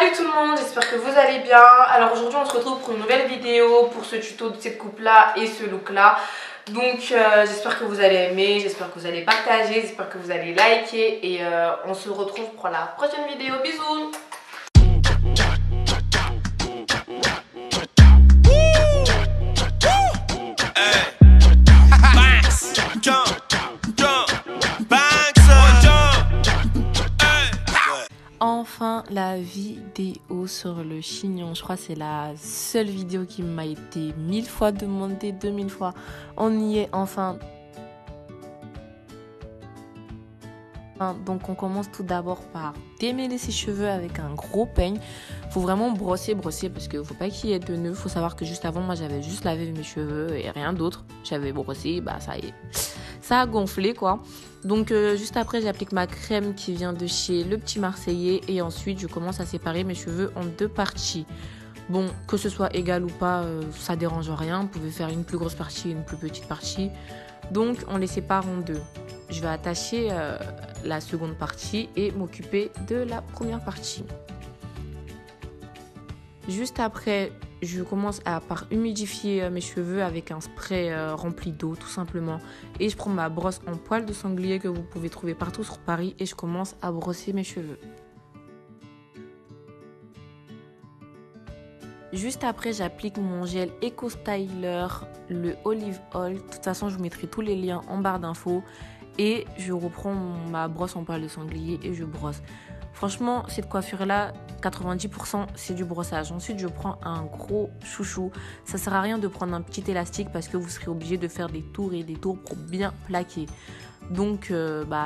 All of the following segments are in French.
Salut tout le monde, j'espère que vous allez bien. Alors aujourd'hui on se retrouve pour une nouvelle vidéo pour ce tuto de cette coupe là et ce look là. Donc j'espère que vous allez aimer, j'espère que vous allez partager, j'espère que vous allez liker et on se retrouve pour la prochaine vidéo. Bisous. Enfin la vidéo sur le chignon, je crois que c'est la seule vidéo qui m'a été 1000 fois demandée, 2000 fois. On y est enfin. Donc on commence tout d'abord par démêler ses cheveux avec un gros peigne. Faut vraiment brosser parce que faut pas qu'il y ait de nœuds. Faut savoir que juste avant moi j'avais juste lavé mes cheveux et rien d'autre. J'avais brossé, bah ça y est, ça a gonflé quoi. Donc juste après j'applique ma crème qui vient de chez Le Petit Marseillais et ensuite je commence à séparer mes cheveux en deux parties. Bon, que ce soit égal ou pas, ça dérange rien. Vous pouvez faire une plus grosse partie et une plus petite partie. Donc on les sépare en deux. Je vais attacher la seconde partie et m'occuper de la première partie. Juste après, je commence par humidifier mes cheveux avec un spray rempli d'eau tout simplement. Et je prends ma brosse en poil de sanglier que vous pouvez trouver partout sur Paris et je commence à brosser mes cheveux. Juste après, j'applique mon gel Eco Styler, le Olive Oil. De toute façon, je vous mettrai tous les liens en barre d'infos. Et je reprends ma brosse en poil de sanglier et je brosse. Franchement, cette coiffure-là, 90% c'est du brossage. Ensuite, je prends un gros chouchou. Ça sert à rien de prendre un petit élastique parce que vous serez obligé de faire des tours et des tours pour bien plaquer. Donc,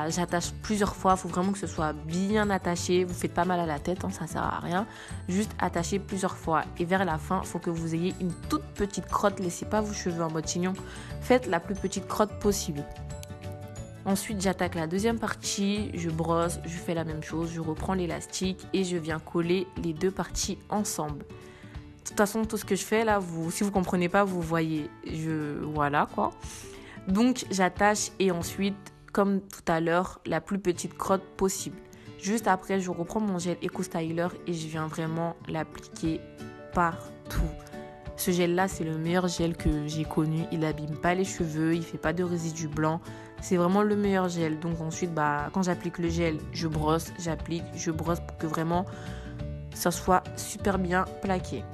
j'attache plusieurs fois. Il faut vraiment que ce soit bien attaché. Vous faites pas mal à la tête, hein, ça sert à rien. Juste attacher plusieurs fois. Et vers la fin, il faut que vous ayez une toute petite crotte. Laissez pas vos cheveux en mode chignon. Faites la plus petite crotte possible. Ensuite, j'attaque la deuxième partie, je brosse, je fais la même chose, je reprends l'élastique et je viens coller les deux parties ensemble. De toute façon, tout ce que je fais là, si vous ne comprenez pas, vous voyez, voilà quoi. Donc, j'attache et ensuite, comme tout à l'heure, la plus petite crotte possible. Juste après, je reprends mon gel Eco Styler et je viens vraiment l'appliquer partout. Ce gel là c'est le meilleur gel que j'ai connu, il n'abîme pas les cheveux, il fait pas de résidus blancs, c'est vraiment le meilleur gel. Donc ensuite quand j'applique le gel, je brosse, j'applique, je brosse pour que vraiment ça soit super bien plaqué.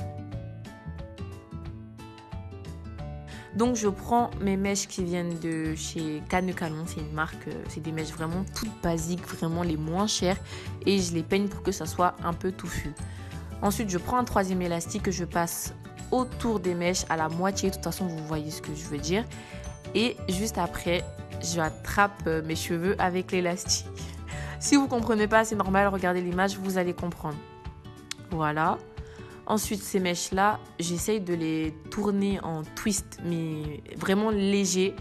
Donc je prends mes mèches qui viennent de chez Canecalon, c'est une marque, c'est des mèches vraiment toutes basiques, vraiment les moins chères et je les peigne pour que ça soit un peu touffu. Ensuite je prends un troisième élastique que je passe autour des mèches à la moitié, de toute façon vous voyez ce que je veux dire, et juste après j'attrape mes cheveux avec l'élastique. Si vous comprenez pas, c'est normal, regardez l'image, vous allez comprendre. Voilà. Ensuite ces mèches là, j'essaye de les tourner en twist mais vraiment léger.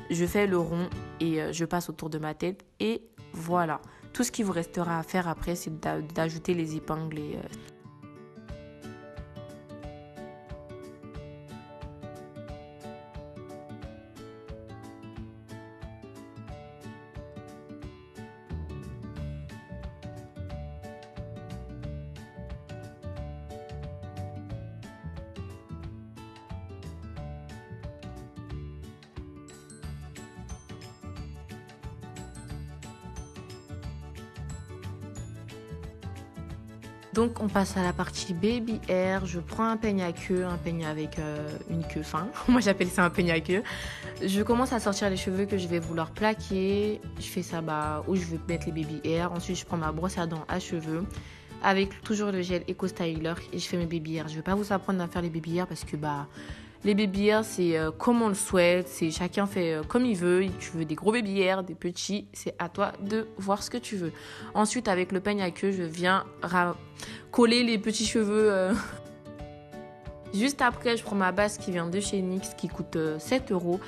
Je fais le rond et je passe autour de ma tête et voilà. Tout ce qui vous restera à faire après, c'est d'ajouter les épingles et donc on passe à la partie baby hair. Je prends un peigne à queue, un peigne avec une queue fin. Moi j'appelle ça un peigne à queue. Je commence à sortir les cheveux que je vais vouloir plaquer. Je fais ça où je veux mettre les baby hair. Ensuite je prends ma brosse à dents à cheveux avec toujours le gel Eco Styler et je fais mes baby hair. Je vais pas vous apprendre à faire les baby hair parce que les baby hair c'est comme on le souhaite, c'est chacun fait comme il veut. Tu veux des gros baby hair, des petits, c'est à toi de voir ce que tu veux. Ensuite avec le peigne à queue, je viens coller les petits cheveux. Juste après, je prends ma base qui vient de chez NYX qui coûte 7 €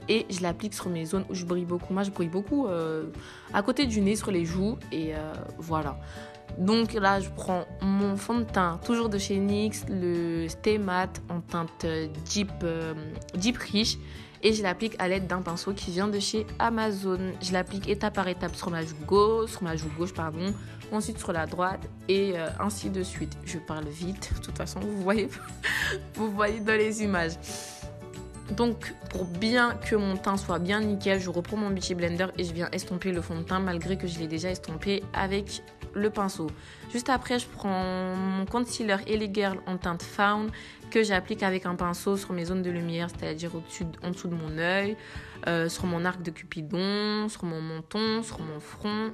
et je l'applique sur mes zones où je brille beaucoup. Moi je brille beaucoup à côté du nez, sur les joues et voilà. Donc là, je prends mon fond de teint, toujours de chez NYX, le Stay Matte en teinte Deep Rich. et je l'applique à l'aide d'un pinceau qui vient de chez Amazon. Je l'applique étape par étape sur ma joue gauche, ensuite sur la droite et ainsi de suite. Je parle vite, de toute façon vous voyez dans les images. Donc pour bien que mon teint soit bien nickel, je reprends mon Beauty Blender et je viens estomper le fond de teint malgré que je l'ai déjà estompé avec le pinceau. Juste après, je prends mon concealer LA Girl en teinte Fawn que j'applique avec un pinceau sur mes zones de lumière, c'est-à-dire en dessous de mon œil, sur mon arc de Cupidon, sur mon menton, sur mon front.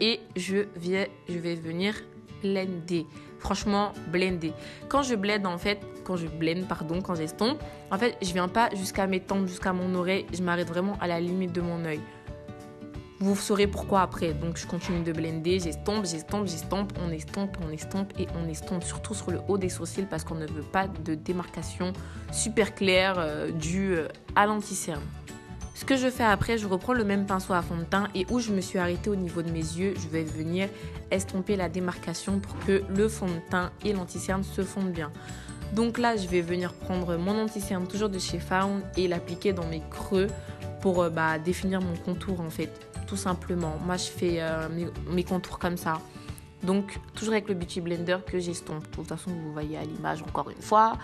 Et je vais venir blender. Franchement, blender. Quand j'estompe, en fait, je viens pas jusqu'à mes tempes, jusqu'à mon oreille. Je m'arrête vraiment à la limite de mon œil. Vous saurez pourquoi après. Donc, je continue de blender. J'estompe. On estompe. Surtout sur le haut des sourcils parce qu'on ne veut pas de démarcation super claire due à l'anti-cerne. Ce que je fais après, je reprends le même pinceau à fond de teint et où je me suis arrêtée au niveau de mes yeux, je vais venir estomper la démarcation pour que le fond de teint et l'anti-cerne se fondent bien. Donc là, je vais venir prendre mon anti-cerne toujours de chez Fawn et l'appliquer dans mes creux pour définir mon contour en fait, tout simplement. Moi, je fais mes contours comme ça. Donc, toujours avec le Beauty Blender que j'estompe. De toute façon, vous voyez à l'image encore une fois.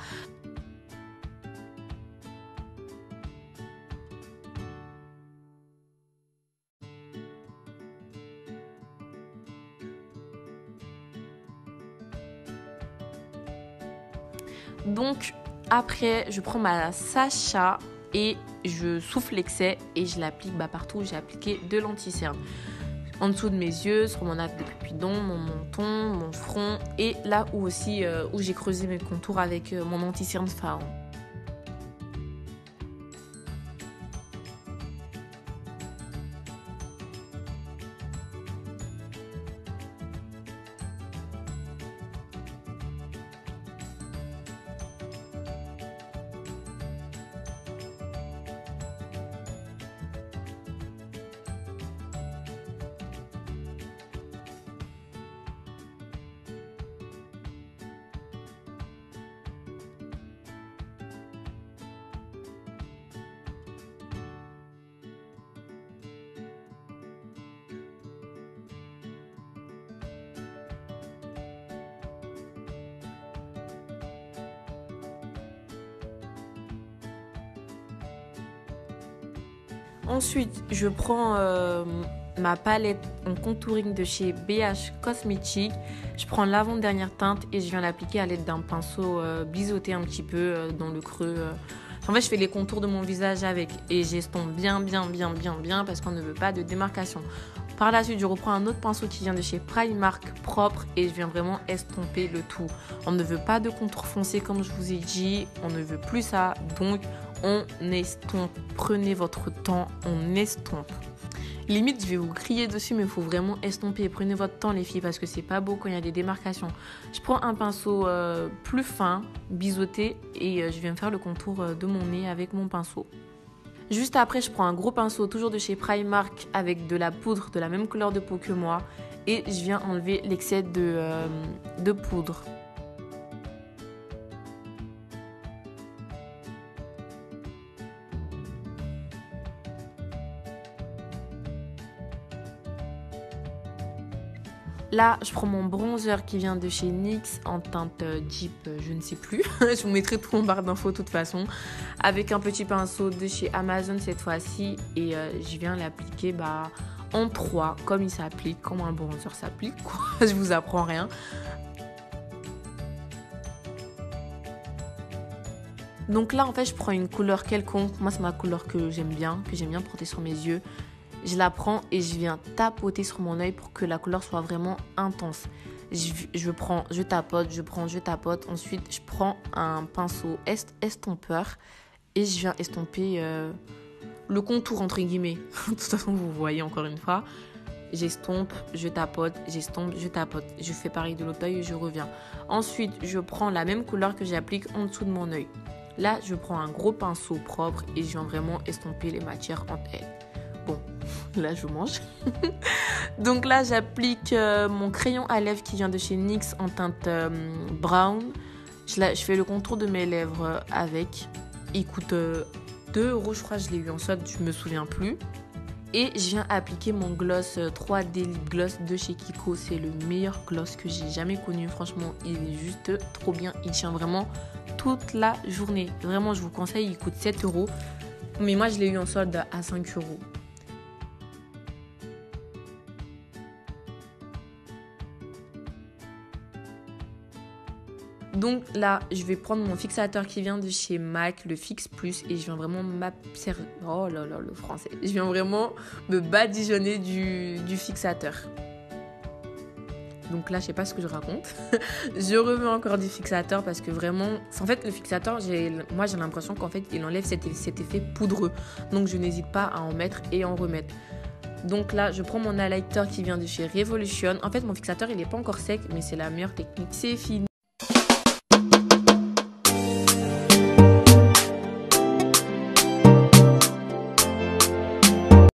Donc après, je prends ma Sacha et je souffle l'excès et je l'applique partout où j'ai appliqué de l'anti-cerne. En dessous de mes yeux, sur mon arc de Cupidon, mon menton, mon front et là où j'ai creusé mes contours avec mon anti-cerne Fawn. Ensuite, je prends ma palette en contouring de chez BH Cosmetics. Je prends l'avant-dernière teinte et je viens l'appliquer à l'aide d'un pinceau biseauté un petit peu dans le creux. En fait, je fais les contours de mon visage avec et j'estompe bien parce qu'on ne veut pas de démarcation. Par la suite, je reprends un autre pinceau qui vient de chez Primark propre et je viens vraiment estomper le tout. On ne veut pas de contour foncé comme je vous ai dit, on ne veut plus ça, donc on estompe. Prenez votre temps, on estompe. Limite, je vais vous crier dessus, mais il faut vraiment estomper. Prenez votre temps, les filles, parce que c'est pas beau quand il y a des démarcations. Je prends un pinceau plus fin, biseauté, et je viens faire le contour de mon nez avec mon pinceau. Juste après, je prends un gros pinceau, toujours de chez Primark, avec de la poudre de la même couleur de peau que moi, et je viens enlever l'excès de poudre. Là, je prends mon bronzer qui vient de chez NYX en teinte Deep, je ne sais plus. Je vous mettrai tout en barre d'infos de toute façon. Avec un petit pinceau de chez Amazon cette fois-ci. Et je viens l'appliquer en 3, comme il s'applique, comme un bronzer s'applique. Je vous apprends rien. Donc là, en fait, je prends une couleur quelconque. Moi, c'est ma couleur que j'aime bien porter sur mes yeux. Je la prends et je viens tapoter sur mon œil pour que la couleur soit vraiment intense. Je tapote. Ensuite, je prends un pinceau estompeur et je viens estomper le contour entre guillemets. De toute façon, vous voyez encore une fois. J'estompe, je tapote, j'estompe, je tapote. Je fais pareil de l'autre œil et je reviens. Ensuite, je prends la même couleur que j'applique en dessous de mon œil. Là, je prends un gros pinceau propre et je viens vraiment estomper les matières entre elles. Bon, là je mange. Donc là j'applique mon crayon à lèvres qui vient de chez NYX en teinte brown. Je fais le contour de mes lèvres avec. Il coûte 2 2 € je crois, je l'ai eu en solde, je me souviens plus. Et je viens appliquer mon gloss 3D Lip Gloss de chez Kiko. C'est le meilleur gloss que j'ai jamais connu. Franchement, il est juste trop bien. Il tient vraiment toute la journée. Vraiment, je vous conseille, il coûte 7 €. Mais moi, je l'ai eu en solde à 5 €. Donc là, je vais prendre mon fixateur qui vient de chez MAC, le Fix Plus, et je viens vraiment oh là là, le français. Je viens vraiment me badigeonner du fixateur. Donc là, je sais pas ce que je raconte. Je remets encore du fixateur parce que vraiment... En fait, le fixateur, moi, j'ai l'impression qu'en fait, il enlève cet effet poudreux. Donc, je n'hésite pas à en mettre et en remettre. Donc là, je prends mon highlighter qui vient de chez Revolution. En fait, mon fixateur, il n'est pas encore sec, mais c'est la meilleure technique. C'est fini.